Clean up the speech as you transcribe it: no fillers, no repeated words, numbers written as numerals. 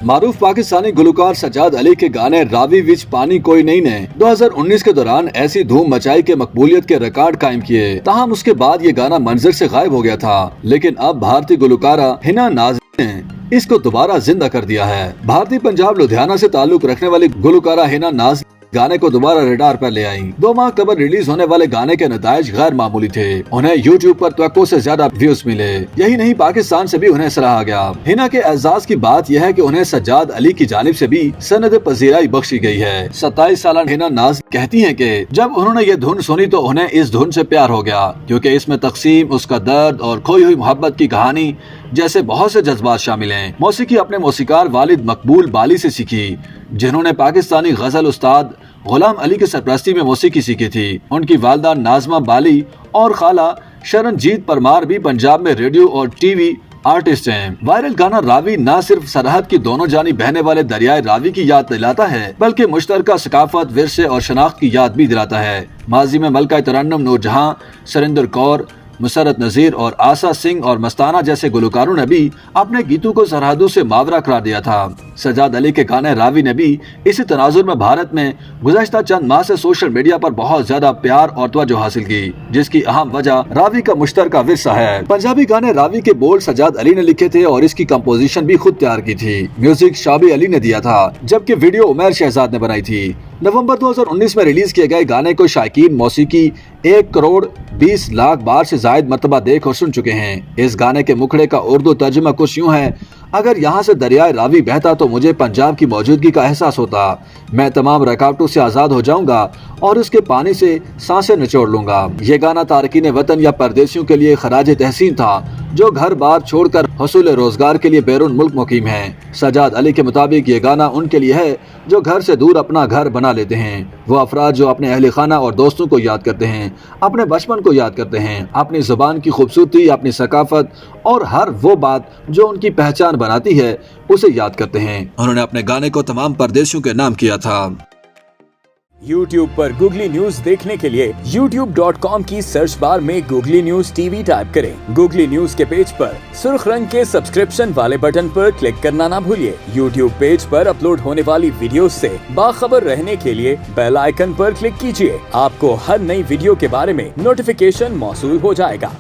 मारूफ पाकिस्तानी गुलकार सज्जाद अली के गाने रावी विच पानी कोई नहीं ने 2019 के दौरान ऐसी धूम मचाई के मकबूलियत के रिकॉर्ड कायम किए। ताहम उसके बाद ये गाना मंजर से गायब हो गया था, लेकिन अब भारतीय गुलकारा हिना नाज ने इसको दोबारा जिंदा कर दिया है। भारतीय पंजाब लुधियाना से ताल्लुक रखने वाली गुलकारा हिना नाज गाने को दोबारा रडार पर ले आई। 2 माह कबल रिलीज होने वाले गाने के नताइज गैर मामूली थे। उन्हें यूट्यूब पर तवक्को से ज्यादा व्यूज मिले। यही नहीं, पाकिस्तान से भी उन्हें सराहा गया। हिना के एजाज की बात यह है कि उन्हें सज्जाद अली की जानिब से भी सनद पजीराई बख्शी गई है। 27 साल हिना नाज कहती हैं कि जब उन्होंने ये धुन सुनी तो उन्हें इस धुन से प्यार हो गया, क्योंकि इसमें तकसीम, उसका दर्द और खोई हुई मोहब्बत की कहानी जैसे बहुत से जज्बात शामिल हैं। मौसीकी अपने मौसीकार वालिद मकबूल बाली से सीखी, जिन्होंने पाकिस्तानी गजल उस्ताद गुलाम अली की सरपरस्ती में मौसीकी सीखी थी। उनकी वालदा नाजमा बाली और खाला शरणजीत परमार भी पंजाब में रेडियो और टीवी आर्टिस्ट हैं। वायरल गाना रावी न सिर्फ सरहद की दोनों जानी बहने वाले दरियाए रावी की याद दिलाता है, बल्कि मुश्तरका सकाफत, विरसे और शनाख्त की याद भी दिलाता है। माजी में मलका तरन्नुम नूरजहां, सरिंदर कौर, मुसरत नजीर और आसा सिंह और मस्ताना जैसे गुलकारों ने भी अपने गीतों को सरहदों से मावरा करार दिया था। सज्जाद अली के गाने रावी ने भी इसी तनाजुर में भारत में गुज़श्ता चंद माह से सोशल मीडिया पर बहुत ज्यादा प्यार और तवज्जो हासिल की, जिसकी अहम वजह रावी का मुश्तरका विरसा है। पंजाबी गाने रावी के बोल सज्जाद अली ने लिखे थे और इसकी कंपोजिशन भी खुद तैयार की थी। म्यूजिक शाबी अली ने दिया था, जबकि वीडियो उमर शहजाद ने बनाई थी। नवंबर 2019 में रिलीज किए गए गाने को शायकीन मौसीकी 1 करोड़ 20 लाख बार से जायद मर्तबा देख और सुन चुके हैं। इस गाने के मुखड़े का उर्दू तर्जुमा कुछ यूं है: अगर यहाँ से दरियाए रावी बहता तो मुझे पंजाब की मौजूदगी का एहसास होता। मैं तमाम रुकावटों से आजाद हो जाऊंगा और उसके पानी से सांसें निचोड़ लूंगा। ये गाना तारकीन वतन या परदेशियों के लिए खराज तहसीन था, जो घर बार छोड़कर हसूल रोजगार के लिए बैरून मुल्क मुकीम हैं। सज्जाद अली के मुताबिक ये गाना उनके लिए है जो घर से दूर अपना घर बना लेते हैं। वो अफराद जो अपने अहल खाना और दोस्तों को याद करते हैं, अपने बचपन को याद करते हैं, अपनी जुबान की खूबसूरती, अपनी सकाफत और हर वो बात जो उनकी पहचान बनाती है उसे याद करते हैं। उन्होंने अपने गाने को तमाम परदेशियों के नाम किया था। YouTube पर गूगली न्यूज देखने के लिए youtube.com की सर्च बार में गूगली न्यूज टीवी टाइप करें। गूगली न्यूज के पेज पर सुर्ख रंग के सब्सक्रिप्शन वाले बटन पर क्लिक करना ना भूलिए। YouTube पेज पर अपलोड होने वाली वीडियो से बाखबर रहने के लिए बेल आइकन पर क्लिक कीजिए। आपको हर नई वीडियो के बारे में नोटिफिकेशन मौसूल हो जाएगा।